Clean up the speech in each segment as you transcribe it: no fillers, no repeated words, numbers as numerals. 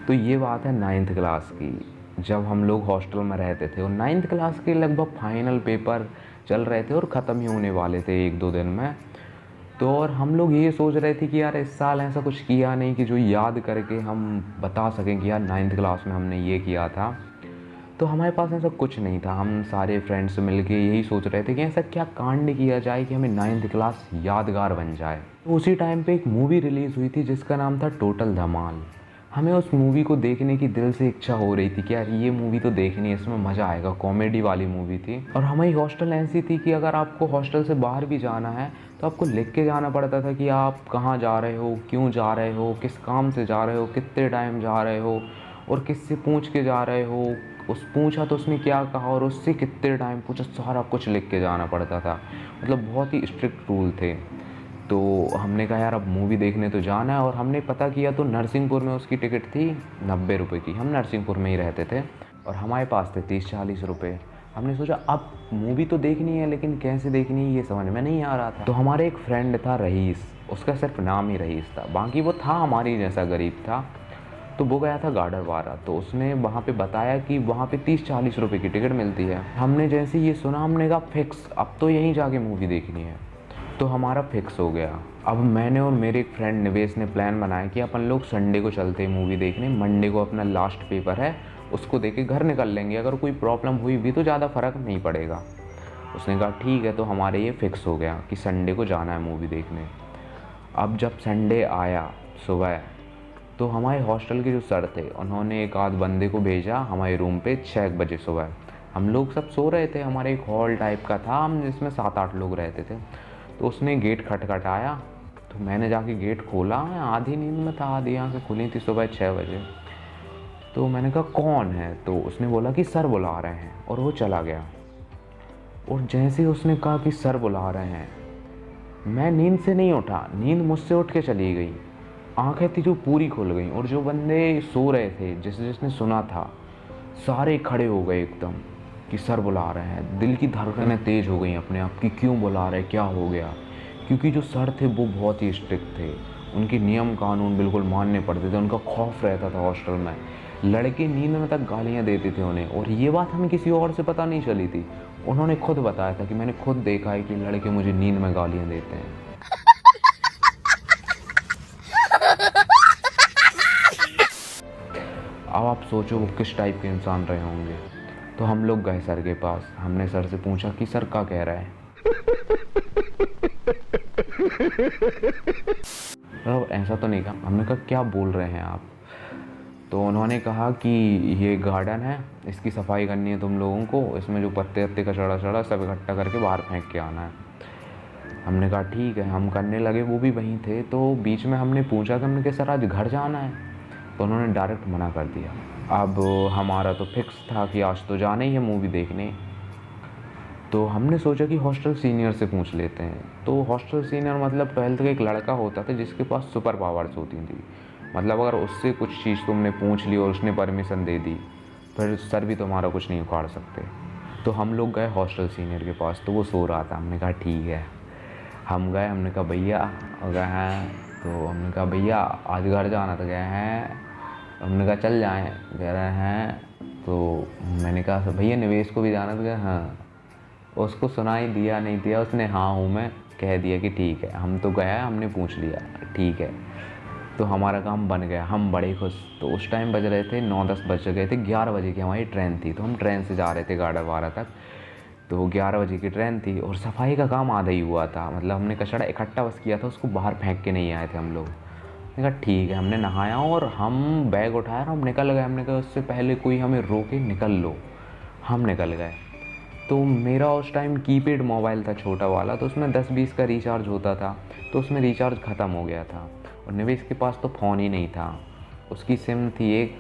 तो ये बात है 9th क्लास की, जब हम लोग हॉस्टल में रहते थे और 9th क्लास के लगभग फाइनल पेपर चल रहे थे और ख़त्म ही होने वाले थे 1-2 दिन में। तो और हम लोग ये सोच रहे थे कि यार इस साल ऐसा कुछ किया नहीं कि जो याद करके हम बता सकें कि यार 9th क्लास में हमने ये किया था। तो हमारे पास ऐसा कुछ नहीं था। हम सारे फ्रेंड्स मिलके यही सोच रहे थे कि ऐसा क्या कांड किया जाए कि हमें 9th क्लास यादगार बन जाए। तो उसी टाइम पे एक मूवी रिलीज़ हुई थी जिसका नाम था टोटल धमाल। हमें उस मूवी को देखने की दिल से इच्छा हो रही थी कि यार ये मूवी तो देखनी है, इसमें मज़ा आएगा। कॉमेडी वाली मूवी थी और हमारी हॉस्टल ऐसी थी कि अगर आपको हॉस्टल से बाहर भी जाना है तो आपको लिख के जाना पड़ता था कि आप कहाँ जा रहे हो, क्यों जा रहे हो, किस काम से जा रहे हो, कितने टाइम जा रहे हो और किससे पूछ के जा रहे हो। उस पूछा तो उसने क्या कहा और उससे कितने टाइम पूछा, सारा कुछ लिख के जाना पड़ता था। मतलब बहुत ही स्ट्रिक्ट रूल थे। तो हमने कहा यार अब मूवी देखने तो जाना है और हमने पता किया तो नरसिंहपुर में उसकी टिकट थी 90 रुपये की। हम नरसिंहपुर में ही रहते थे और हमारे पास थे 30-40 रुपये। हमने सोचा अब मूवी तो देखनी है लेकिन कैसे देखनी है ये समझ में नहीं आ रहा था। तो हमारे एक फ्रेंड था रईस, उसका सिर्फ नाम ही रईस था, बाकी वो था हमारी जैसा गरीब था। तो वो गया था गार्डर वारा, तो उसने वहाँ पे बताया कि वहाँ पे 30-40 रुपये की टिकट मिलती है। हमने जैसे ये सुना हमने कहा फिक्स, अब तो यहीं जाके मूवी देखनी है। तो हमारा फिक्स हो गया। अब मैंने और मेरे एक फ्रेंड निवेश ने प्लान बनाया कि अपन लोग संडे को चलते हैं मूवी देखने, मंडे को अपना लास्ट पेपर है, उसको देके घर निकल लेंगे, अगर कोई प्रॉब्लम हुई भी तो ज़्यादा फ़र्क नहीं पड़ेगा। उसने कहा ठीक है। तो हमारे ये फ़िक्स हो गया कि संडे को जाना है मूवी देखने। अब जब संडे आया सुबह तो हमारे हॉस्टल के जो सर थे उन्होंने एक आध बंदे को भेजा हमारे रूम पे 6 बजे सुबह। हम लोग सब सो रहे थे, हमारे एक हॉल टाइप का था, हम जिसमें 7-8 लोग रहते थे। तो उसने गेट खटखटाया तो मैंने जाके गेट खोला। मैं आधी नींद में था, आधी आँखें खुली थी सुबह 6 बजे। तो मैंने कहा कौन है? तो उसने बोला कि सर बुला रहे हैं और वो चला गया। और जैसे ही उसने कहा कि सर बुला रहे हैं, मैं नींद से नहीं उठा, नींद मुझसे उठ के चली गई। आँखें थी जो पूरी खुल गई और जो बंदे सो रहे थे जिसने सुना था सारे खड़े हो गए एकदम कि सर बुला रहे हैं। दिल की धड़कनें तेज़ हो गई अपने आप कि क्यों बुला रहे, क्या हो गया। क्योंकि जो सर थे वो बहुत ही स्ट्रिक्ट थे, उनके नियम कानून बिल्कुल मानने पड़ते थे, उनका खौफ रहता था हॉस्टल में। लड़के नींद में तक गालियाँ देते थे उन्हें, और ये बात हमें किसी और से पता नहीं चली थी। उन्होंने खुद बताया था कि मैंने खुद देखा है कि लड़के मुझे नींद में गालियाँ देते हैं। अब आप सोचो वो किस टाइप के इंसान रहे होंगे। तो हम लोग गए सर के पास, हमने सर से पूछा कि सर क्या कह रहा है। मतलब ऐसा तो नहीं कहा, हमने कहा क्या बोल रहे हैं आप। तो उन्होंने कहा कि ये गार्डन है, इसकी सफाई करनी है तुम लोगों को, इसमें जो पत्ते वत्ते कचड़ा चढ़ा सब इकट्ठा करके बाहर फेंक के आना है। हमने कहा ठीक है, हम करने लगे, वो भी वहीं थे। तो बीच में हमने पूछा कि हमने कहा सर आज घर जाना है, तो उन्होंने डायरेक्ट मना कर दिया। अब हमारा तो फिक्स था कि आज तो जाना ही है मूवी देखने। तो हमने सोचा कि हॉस्टल सीनियर से पूछ लेते हैं। तो हॉस्टल सीनियर मतलब 12th का एक लड़का होता था जिसके पास सुपर पावर्स होती थी। मतलब अगर उससे कुछ चीज़ तुमने पूछ ली और उसने परमिशन दे दी फिर सर भी तुम्हारा कुछ नहीं उखाड़ सकते। तो हम लोग गए हॉस्टल सीनियर के पास, तो वो सो रहा था। हमने कहा ठीक है। हम गए, हमने कहा भैया गए हैं, तो हमने कहा भैया आज घर जाना तो गए हैं। हमने कहा चल जाएं, कह रहे हैं। तो मैंने कहा भैया निवेश को भी जाना तो? क्या हाँ। उसको सुनाई दिया नहीं दिया, उसने हाँ हूँ मैं कह दिया कि ठीक है। हम तो गया, हमने पूछ लिया ठीक है। तो हमारा काम बन गया, हम बड़े खुश। तो उस टाइम बज रहे थे 9-10 बज गए थे, 11 बजे की हमारी ट्रेन थी। तो हम ट्रेन से जा रहे थे गाड़ावाड़ा तक। तो 11 बजे की ट्रेन थी और सफाई का काम आधा ही हुआ था। मतलब हमने कचड़ा इकट्ठा बस किया था, उसको बाहर फेंक के नहीं आए थे हम लोग। मैंने कहा ठीक है। हमने नहाया और हम बैग उठाया और हम निकल गए। हमने कहा उससे पहले कोई हमें रोके निकल लो। हम निकल गए। तो मेरा उस टाइम कीपैड मोबाइल था छोटा वाला, तो उसमें 10-20 का रिचार्ज होता था। तो उसमें रिचार्ज ख़त्म हो गया था और निवेश के पास तो फ़ोन ही नहीं था। उसकी सिम थी एक,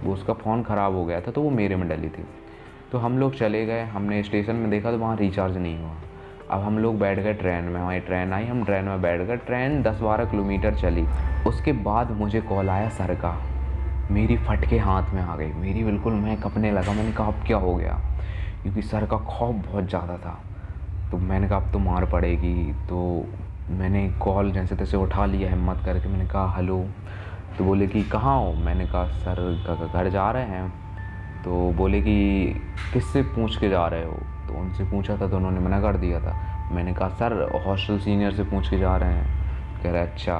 उसका फ़ोन ख़राब हो गया था तो वो मेरे में डली थी। तो हम लोग चले गए, हमने स्टेशन में देखा तो वहाँ रिचार्ज नहीं हुआ। अब हम लोग बैठ गए ट्रेन में, हमारी ट्रेन आई, हम ट्रेन में बैठ गए। ट्रेन 10-12 किलोमीटर चली। उसके बाद मुझे कॉल आया सर का। मेरी फट के हाथ में आ गई, मेरी बिल्कुल मैं कँपने लगा। मैंने कहा अब क्या हो गया, क्योंकि सर का खौफ बहुत ज़्यादा था। तो मैंने कहा अब तो मार पड़ेगी। तो मैंने कॉल जैसे तैसे उठा लिया हिम्मत करके। मैंने कहा हेलो तो बोले कि कहाँ हो? मैंने कहा सर घर जा रहे हैं। तो बोले कि किससे पूछ के जा रहे हो? तो उनसे पूछा था तो उन्होंने मना कर दिया था। मैंने कहा सर हॉस्टल सीनियर से पूछ के जा रहे हैं। कह रहा अच्छा।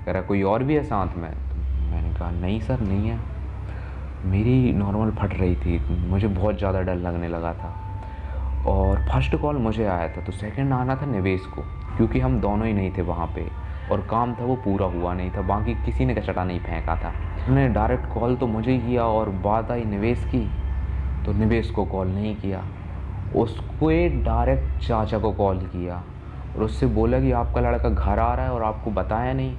कह रहा कोई और भी है साथ में? तो मैंने कहा नहीं सर नहीं है। मेरी नॉर्मल फट रही थी, मुझे बहुत ज़्यादा डर लगने लगा था। और फर्स्ट कॉल मुझे आया था, तो सेकंड आना था निवेश को, क्योंकि हम दोनों ही नहीं थे वहाँ पे और काम था वो पूरा हुआ नहीं था, बाकी किसी ने कचड़ा नहीं फेंका था। उन्होंने डायरेक्ट कॉल तो मुझे ही किया और बात आई निवेश की तो निवेश को कॉल नहीं किया, उसको डायरेक्ट चाचा को कॉल किया और उससे बोला कि आपका लड़का घर आ रहा है और आपको बताया नहीं।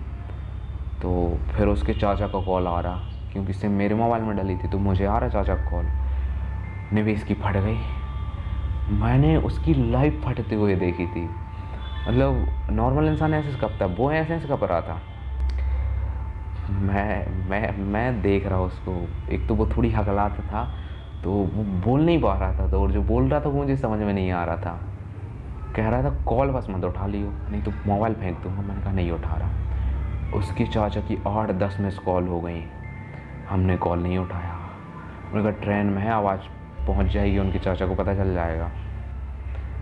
तो फिर उसके चाचा का कॉल आ रहा, क्योंकि सिम मेरे मोबाइल में डली थी, तो मुझे आ रहा चाचा का कॉल। निवेश की फट गई। मैंने उसकी लाइफ फटते हुए देखी थी। मतलब नॉर्मल इंसान ऐसे कपता है, वो ऐसे कप रहा था। मैं देख रहा उसको। एक तो वो थोड़ी हकलाता था, तो वो बोल नहीं पा रहा था, तो और जो बोल रहा था वो मुझे समझ में नहीं आ रहा था। कह रहा था कॉल बस मत उठा लियो नहीं तो मोबाइल फेंक दूँगा। मैंने कहा नहीं उठा रहा। उसकी चाचा की 8-10 मिस कॉल हो गई, हमने कॉल नहीं उठाया। उनका ट्रेन में है, आवाज़ पहुंच जाएगी, उनके चाचा को पता चल जाएगा।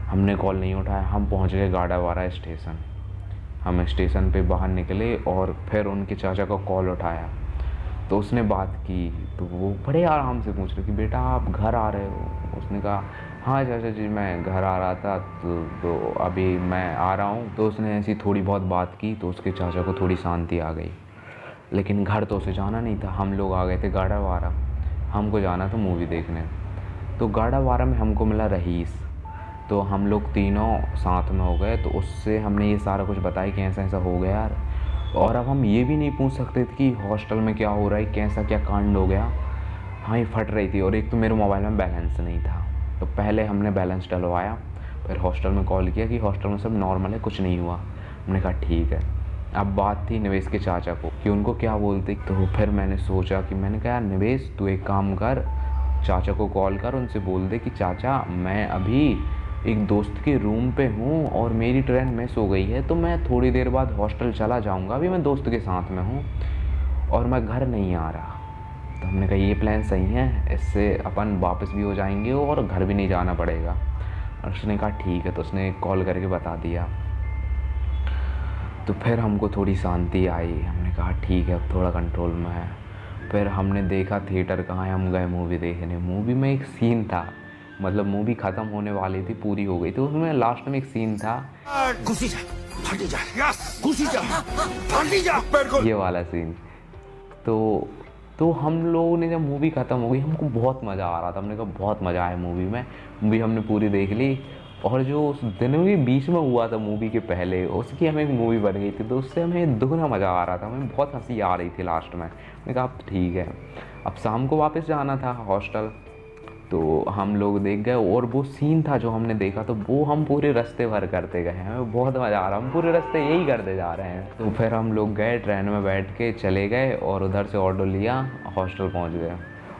हमने कॉल नहीं उठाया। हम पहुंच गए गाड़ावारा स्टेशन। हम स्टेशन पे बाहर निकले और फिर उनके चाचा को कॉल उठाया तो उसने बात की। तो वो बड़े आराम से पूछ रहे कि बेटा आप घर आ रहे हो? उसने कहा हाँ चाचा जी मैं घर आ रहा था, तो अभी मैं आ रहा हूँ। तो उसने ऐसी थोड़ी बहुत बात की तो उसके चाचा को थोड़ी शांति आ गई। लेकिन घर तो उसे जाना नहीं था। हम लोग आ गए थे गाड़ावारा, हमको जाना था मूवी देखने। तो गाड़ावारा में हमको मिला रईस, तो हम लोग तीनों साथ में हो गए। तो उससे हमने ये सारा कुछ बताया कि ऐसा ऐसा हो गया यार। और अब हम ये भी नहीं पूछ सकते थे कि हॉस्टल में क्या हो रहा है, कैसा क्या कांड हो गया। हाँ ये फट रही थी और एक तो मेरे मोबाइल में बैलेंस नहीं था। तो पहले हमने बैलेंस डलवाया, फिर हॉस्टल में कॉल किया कि हॉस्टल में सब नॉर्मल है, कुछ नहीं हुआ। हमने कहा ठीक है। अब बात थी निवेश के चाचा को कि उनको क्या बोलते। तो फिर मैंने सोचा कि मैंने कहा यार निवेश तू एक काम कर, चाचा को कॉल कर, उनसे बोल दे कि चाचा मैं अभी एक दोस्त के रूम पे हूँ और मेरी ट्रेन मिस हो गई है, तो मैं थोड़ी देर बाद हॉस्टल चला जाऊँगा, अभी मैं दोस्त के साथ में हूँ और मैं घर नहीं आ रहा। तो हमने कहा ये प्लान सही है, इससे अपन वापस भी हो जाएंगे और घर भी नहीं जाना पड़ेगा। और उसने कहा ठीक है। तो उसने कॉल करके बता दिया। तो फिर हमको थोड़ी शांति आई। हमने कहा ठीक है अब थोड़ा कंट्रोल में है। फिर हमने देखा थिएटर कहाँ है, हम गए मूवी देखने। मूवी में एक सीन था, मतलब मूवी ख़त्म होने वाली थी, पूरी हो गई थी, उसमें लास्ट में एक सीन था ये वाला सीन। तो हम लोगों ने जब मूवी ख़त्म हो गई हमको बहुत मज़ा आ रहा था। हमने कहा बहुत मज़ा आया मूवी में। मूवी हमने पूरी देख ली और जो उस दिन भी बीच में हुआ था मूवी के पहले, उसकी हमें एक मूवी बन गई थी, तो उससे हमें दुगना मज़ा आ रहा था। हमें बहुत हंसी आ रही थी लास्ट में। मैंने कहा अब ठीक है। अब शाम को वापस जाना था हॉस्टल, तो हम लोग देख गए और वो सीन था जो हमने देखा, तो वो हम पूरे रास्ते भर करते गए। हमें बहुत मज़ा आ रहा, हम पूरे रास्ते यही करते जा रहे हैं। तो फिर हम लोग गए ट्रेन में बैठ के चले गए और उधर से ऑटो लिया, हॉस्टल पहुंच गए।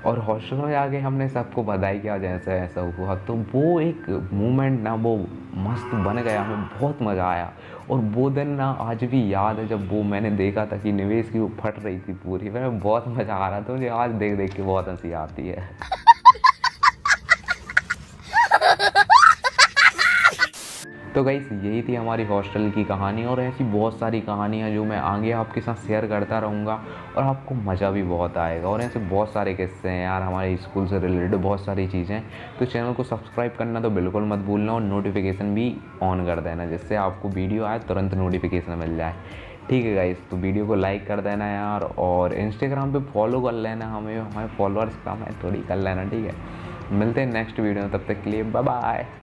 और हॉस्टल में जाके हमने सबको बधाई किया जैसा ऐसा हुआ। तो वो एक मोमेंट ना वो मस्त बन गया, हमें बहुत मज़ा आया। और वो दिन ना आज भी याद है जब वो मैंने देखा था कि निवेश की वो फट रही थी पूरी, मैं बहुत मज़ा आ रहा था। मुझे आज देख देख के बहुत हंसी आती है। तो गाइस यही थी हमारी हॉस्टल की कहानी और ऐसी बहुत सारी कहानियाँ जो मैं आगे आपके साथ शेयर करता रहूँगा और आपको मज़ा भी बहुत आएगा। और ऐसे बहुत सारे किस्से हैं यार हमारे स्कूल से रिलेटेड, बहुत सारी चीज़ें। तो चैनल को सब्सक्राइब करना तो बिल्कुल मत भूलना और नोटिफिकेशन भी ऑन कर देना, जिससे आपको वीडियो आए तुरंत नोटिफिकेशन मिल जाए। ठीक है गाइस, तो वीडियो को लाइक कर देना यार और इंस्टाग्राम पे फॉलो कर लेना हमें, हमारे फॉलोअर्स कम है थोड़ी कर लेना। ठीक है, मिलते हैं नेक्स्ट वीडियो में, तब तक के लिए बाय बाय।